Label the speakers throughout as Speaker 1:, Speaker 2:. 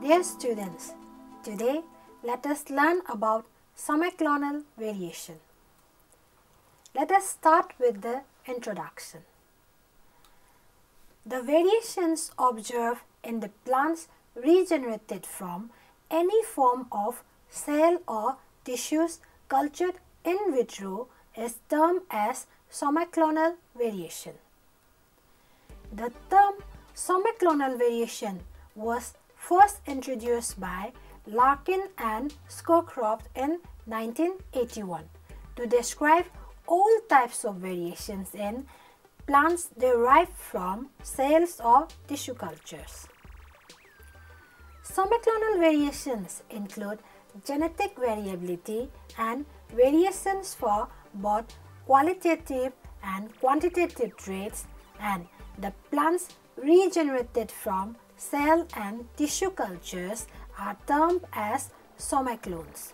Speaker 1: Dear students, today let us learn about somaclonal variation. Let us start with the introduction. The variations observed in the plants regenerated from any form of cell or tissues cultured in vitro is termed as somaclonal variation. The term somaclonal variation was first introduced by Larkin and Scowcroft in 1981 to describe all types of variations in plants derived from cells or tissue cultures. Somaclonal variations include genetic variability and variations for both qualitative and quantitative traits, and the plants regenerated from cell and tissue cultures are termed as somaclones,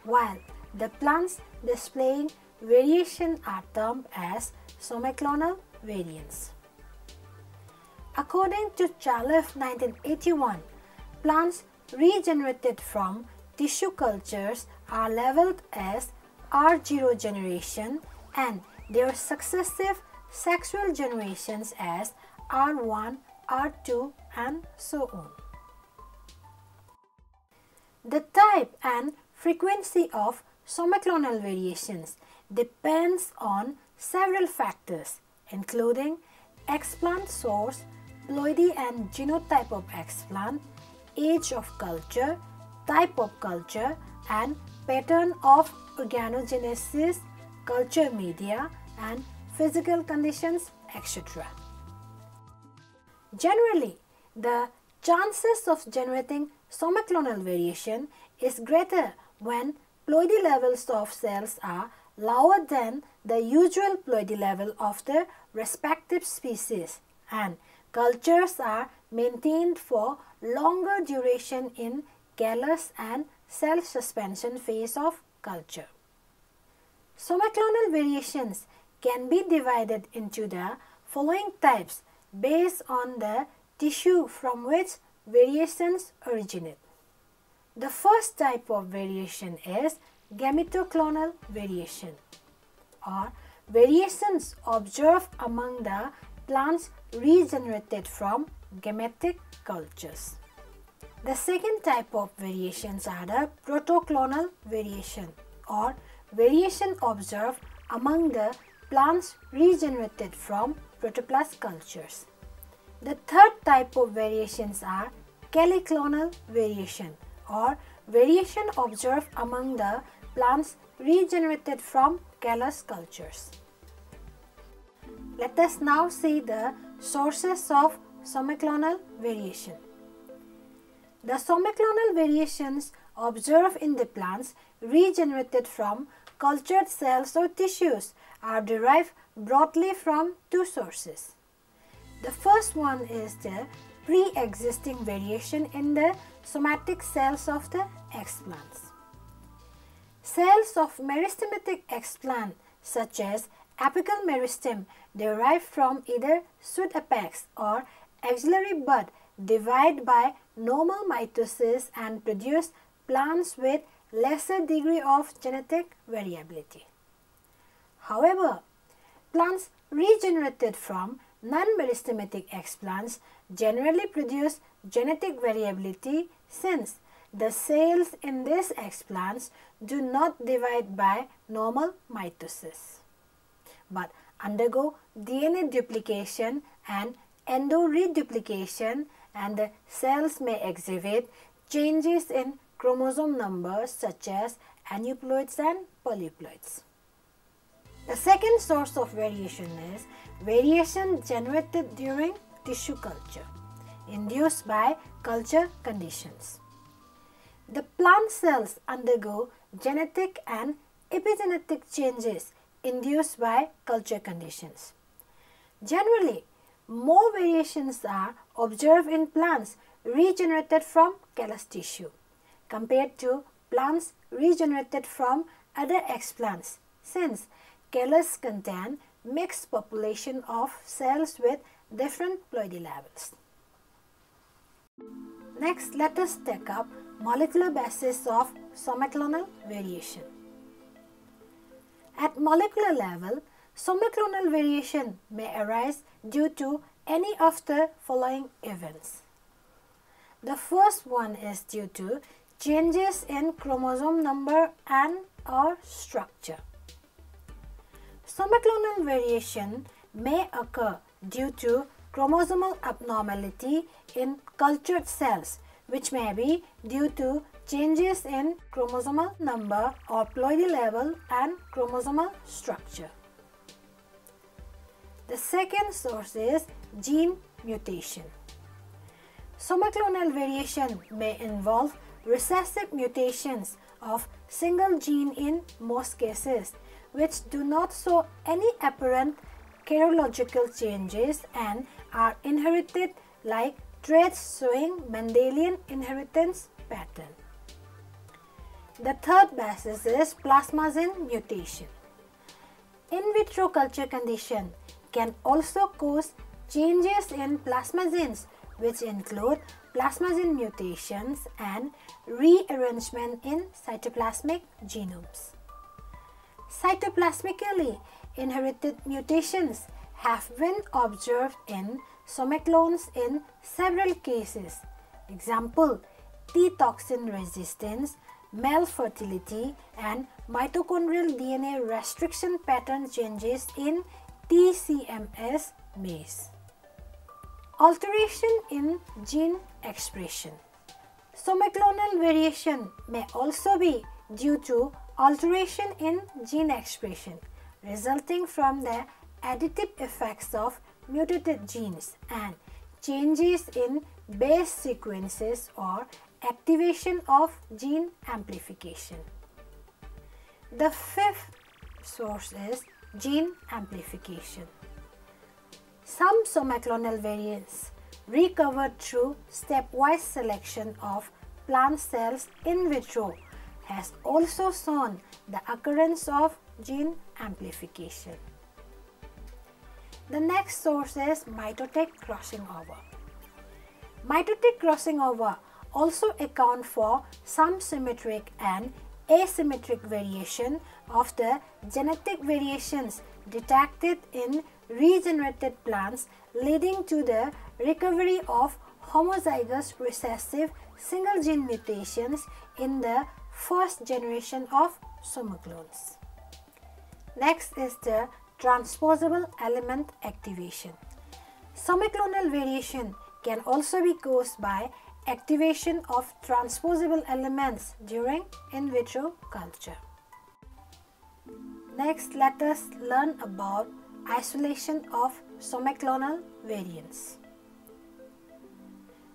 Speaker 1: while the plants displaying variation are termed as somaclonal variants. According to Chalif 1981, plants regenerated from tissue cultures are labeled as R0 generation and their successive sexual generations as R1, R2 and so on. The type and frequency of somaclonal variations depends on several factors including explant source, ploidy and genotype of explant, age of culture, type of culture and pattern of organogenesis, culture media and physical conditions, etc. Generally, the chances of generating somaclonal variation is greater when ploidy levels of cells are lower than the usual ploidy level of the respective species and cultures are maintained for longer duration in callus and cell suspension phase of culture. Somaclonal variations can be divided into the following types based on the tissue from which variations originate. The first type of variation is gametoclonal variation or variations observed among the plants regenerated from gametic cultures. The second type of variations are the protoclonal variation or variation observed among the plants regenerated from protoplast cultures. The third type of variations are caliclonal variation or variation observed among the plants regenerated from callus cultures. Let us now see the sources of somaclonal variation. The somaclonal variations observed in the plants regenerated from cultured cells or tissues are derived broadly from two sources. The first one is the pre-existing variation in the somatic cells of the explants. Cells of meristematic explant such as apical meristem derived from either pseudapex or axillary bud divide by normal mitosis and produce plants with lesser degree of genetic variability. However, plants regenerated from non-meristematic explants generally produce genetic variability since the cells in these explants do not divide by normal mitosis but undergo DNA duplication and endo-reduplication, and the cells may exhibit changes in chromosome numbers such as aneuploids and polyploids. The second source of variation is variation generated during tissue culture, induced by culture conditions. The plant cells undergo genetic and epigenetic changes induced by culture conditions. Generally, more variations are observed in plants regenerated from callus tissue compared to plants regenerated from other explants since callus contain mixed population of cells with different ploidy levels. Next, let us take up molecular basis of somaclonal variation. At molecular level, somaclonal variation may arise due to any of the following events. The first one is due to changes in chromosome number and or structure. Somaclonal variation may occur due to chromosomal abnormality in cultured cells, which may be due to changes in chromosomal number or ploidy level and chromosomal structure. The second source is gene mutation. Somaclonal variation may involve recessive mutations of single gene in most cases, which do not show any apparent chirological changes and are inherited like traits showing Mendelian inheritance pattern. The third basis is plasmagene mutation. In vitro culture condition can also cause changes in plasmagenes, which include plasmagene mutations and rearrangement in cytoplasmic genomes. Cytoplasmically inherited mutations have been observed in somaclones in several cases. Example, T-toxin resistance, male fertility, and mitochondrial DNA restriction pattern changes in TCMS maize. Alteration in gene expression. Somaclonal variation may also be due to alteration in gene expression resulting from the additive effects of mutated genes and changes in base sequences or activation of gene amplification. The fifth source is gene amplification. Some somaclonal variants recovered through stepwise selection of plant cells in vitro has also shown the occurrence of gene amplification. The next source is mitotic crossing over. Mitotic crossing over also account for some symmetric and asymmetric variation of the genetic variations detected in regenerated plants, leading to the recovery of homozygous recessive single gene mutations in the first generation of somaclones. Next is the transposable element activation. Somaclonal variation can also be caused by activation of transposable elements during in vitro culture. Next, let us learn about isolation of somaclonal variants.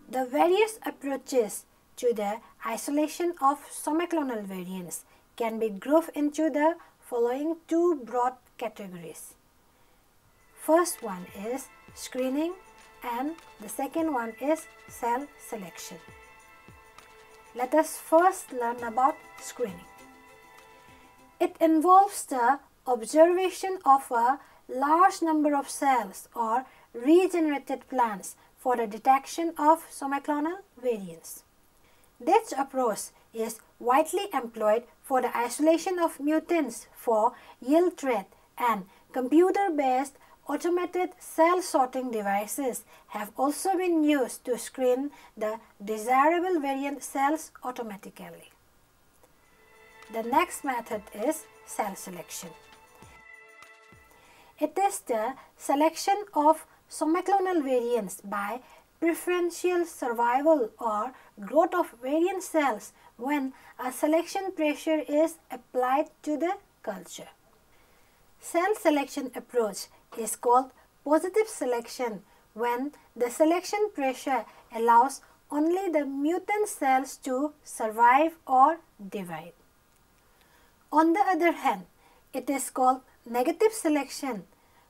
Speaker 1: The various approaches to the isolation of somaclonal variants can be grouped into the following two broad categories. First one is screening and the second one is cell selection. Let us first learn about screening. It involves the observation of a large number of cells or regenerated plants for the detection of somaclonal variants. This approach is widely employed for the isolation of mutants for yield trait, and computer-based automated cell sorting devices have also been used to screen the desirable variant cells automatically. The next method is cell selection. It is the selection of somaclonal variants by preferential survival or growth of variant cells when a selection pressure is applied to the culture. Cell selection approach is called positive selection when the selection pressure allows only the mutant cells to survive or divide. On the other hand, it is called negative selection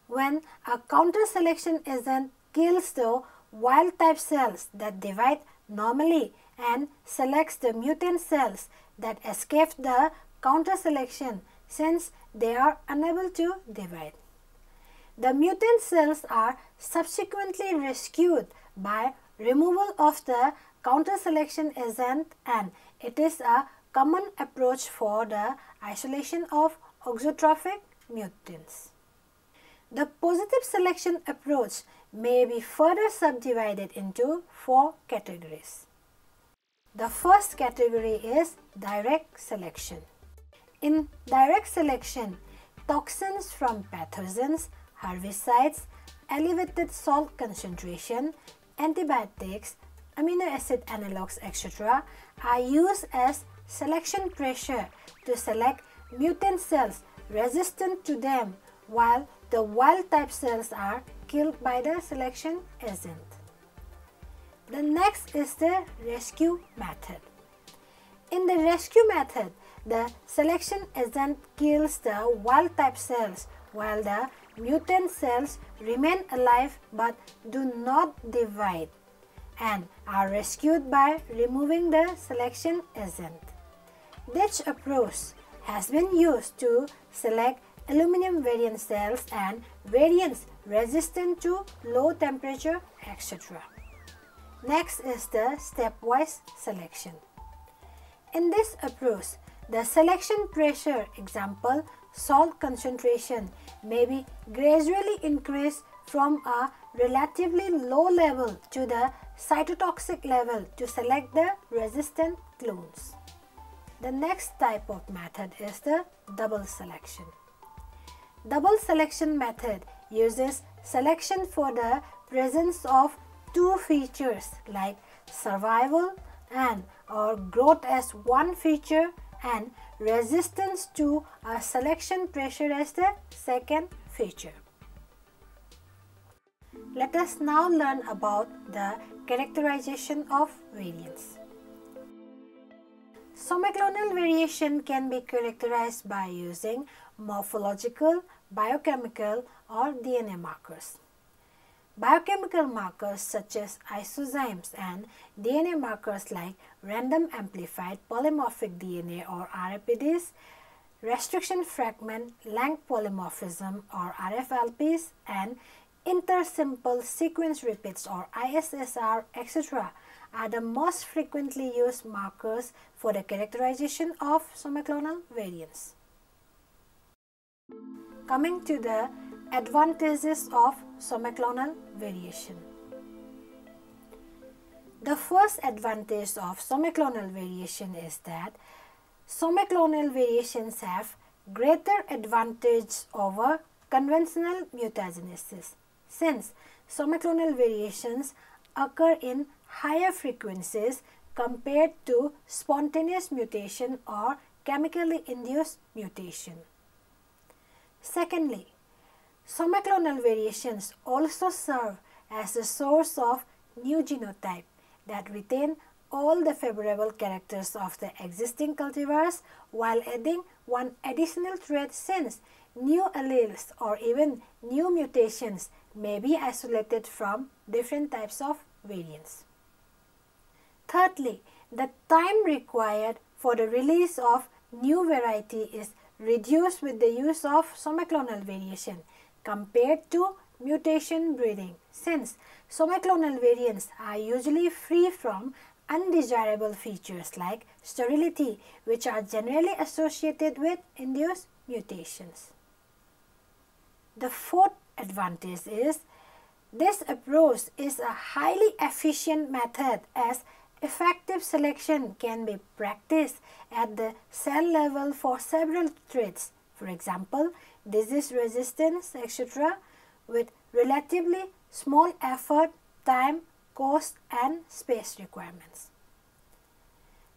Speaker 1: when a counter selection agent kills the wild type cells that divide normally and selects the mutant cells that escape the counter selection since they are unable to divide. The mutant cells are subsequently rescued by removal of the counter-selection agent, and it is a common approach for the isolation of auxotrophic mutants. The positive selection approach may be further subdivided into 4 categories. The first category is direct selection. In direct selection, toxins from pathogens, herbicides, elevated salt concentration, antibiotics, amino acid analogues, etc. are used as selection pressure to select mutant cells resistant to them, while the wild type cells are killed by the selection agent. The next is the rescue method. In the rescue method, the selection agent kills the wild type cells while the mutant cells remain alive but do not divide and are rescued by removing the selection agent. This approach has been used to select aluminum variant cells and variants resistant to low temperature, etc. Next is the stepwise selection. In this approach, the selection pressure, example salt concentration, may be gradually increased from a relatively low level to the cytotoxic level to select the resistant clones. The next type of method is the double selection. Double selection method uses selection for the presence of 2 features like survival and or growth as one feature and resistance to a selection pressure as the second feature. Let us now learn about the characterization of variants. Somaclonal variation can be characterized by using morphological, biochemical or DNA markers. Biochemical markers such as isozymes and DNA markers like random amplified polymorphic DNA or RAPDs, restriction fragment length polymorphism or RFLPs, and intersimple sequence repeats or ISSR, etc. are the most frequently used markers for the characterization of somaclonal variants. Coming to the advantages of somaclonal variation. The first advantage of somaclonal variation is that somaclonal variations have greater advantage over conventional mutagenesis, since somaclonal variations occur in higher frequencies compared to spontaneous mutation or chemically induced mutation. Secondly, somaclonal variations also serve as a source of new genotype that retain all the favorable characters of the existing cultivars while adding one additional trait, since new alleles or even new mutations may be isolated from different types of variants. Thirdly, the time required for the release of new variety is reduced with the use of somaclonal variation compared to mutation breeding, since somaclonal variants are usually free from undesirable features like sterility, which are generally associated with induced mutations. The fourth advantage is this approach is a highly efficient method, as effective selection can be practiced at the cell level for several traits, for example, disease resistance, etc., with relatively small effort, time, cost, and space requirements.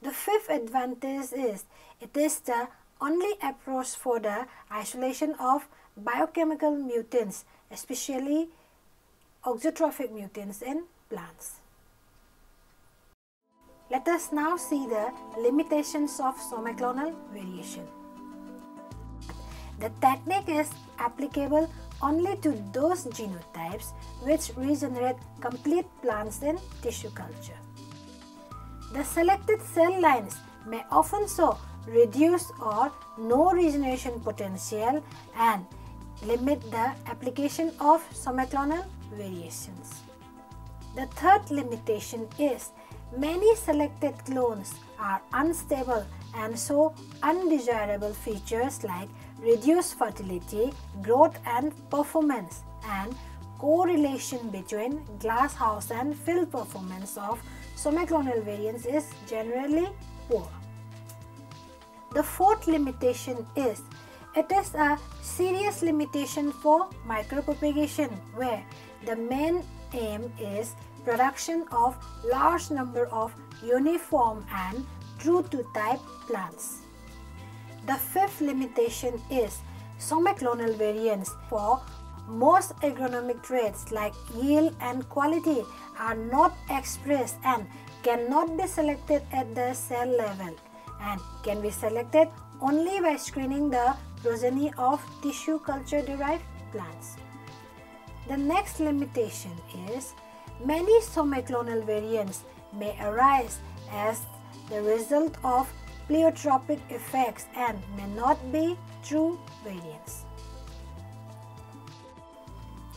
Speaker 1: The fifth advantage is it is the only approach for the isolation of biochemical mutants, especially auxotrophic mutants in plants. Let us now see the limitations of somaclonal variation. The technique is applicable only to those genotypes which regenerate complete plants in tissue culture. The selected cell lines may often show reduced or no regeneration potential and limit the application of somaclonal variations. The third limitation is many selected clones are unstable and show undesirable features like reduced fertility, growth and performance, and correlation between glasshouse and field performance of somaclonal variants is generally poor. The fourth limitation is it is a serious limitation for micropropagation, where the main aim is production of large number of uniform and true to type plants. The fifth limitation is somaclonal variants for most agronomic traits like yield and quality are not expressed and cannot be selected at the cell level and can be selected only by screening the progeny of tissue culture derived plants. The next limitation is many somaclonal variants may arise as the result of pleiotropic effects and may not be true variants.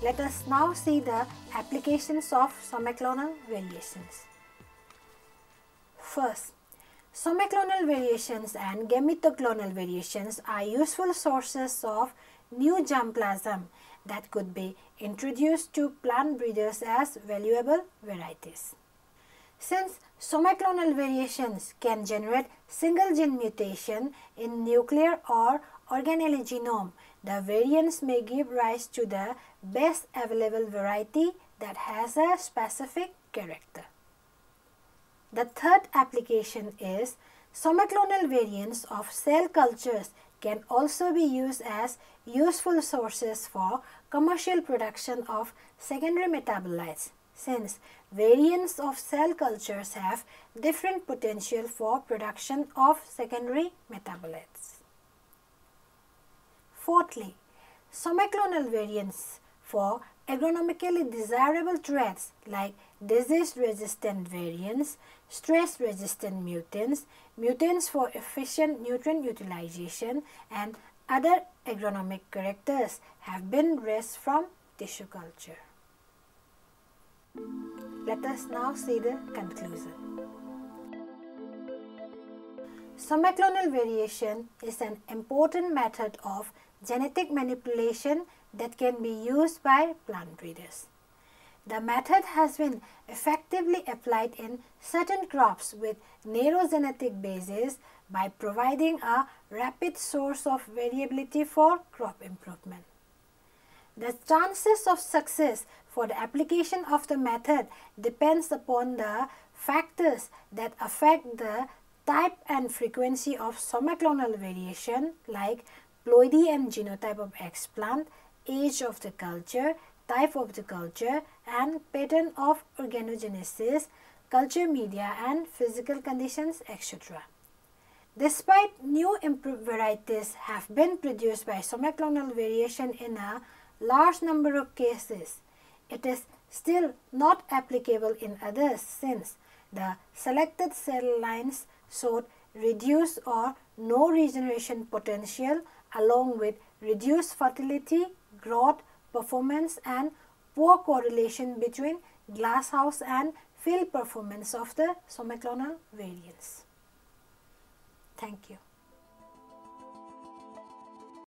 Speaker 1: Let us now see the applications of somaclonal variations. First, somaclonal variations and gametoclonal variations are useful sources of new germplasm that could be introduced to plant breeders as valuable varieties. Since somaclonal variations can generate single gene mutation in nuclear or organelle genome, the variants may give rise to the best available variety that has a specific character. The third application is somaclonal variants of cell cultures can also be used as useful sources for commercial production of secondary metabolites, since variants of cell cultures have different potential for production of secondary metabolites. Fourthly, somaclonal variants for agronomically desirable traits like disease-resistant variants, stress-resistant mutants, mutants for efficient nutrient utilization, and other agronomic characters have been raised from tissue culture. Let us now see the conclusion. Somaclonal variation is an important method of genetic manipulation that can be used by plant breeders. The method has been effectively applied in certain crops with narrow genetic bases by providing a rapid source of variability for crop improvement. The chances of success for the application of the method depends upon the factors that affect the type and frequency of somaclonal variation like ploidy and genotype of X plant, age of the culture, type of the culture, and pattern of organogenesis, culture media and physical conditions, etc. Despite new improved varieties have been produced by somaclonal variation in a large number of cases, it is still not applicable in others since the selected cell lines showed reduced or no regeneration potential along with reduced fertility, growth, performance, and poor correlation between glasshouse and field performance of the somaclonal variants. Thank you.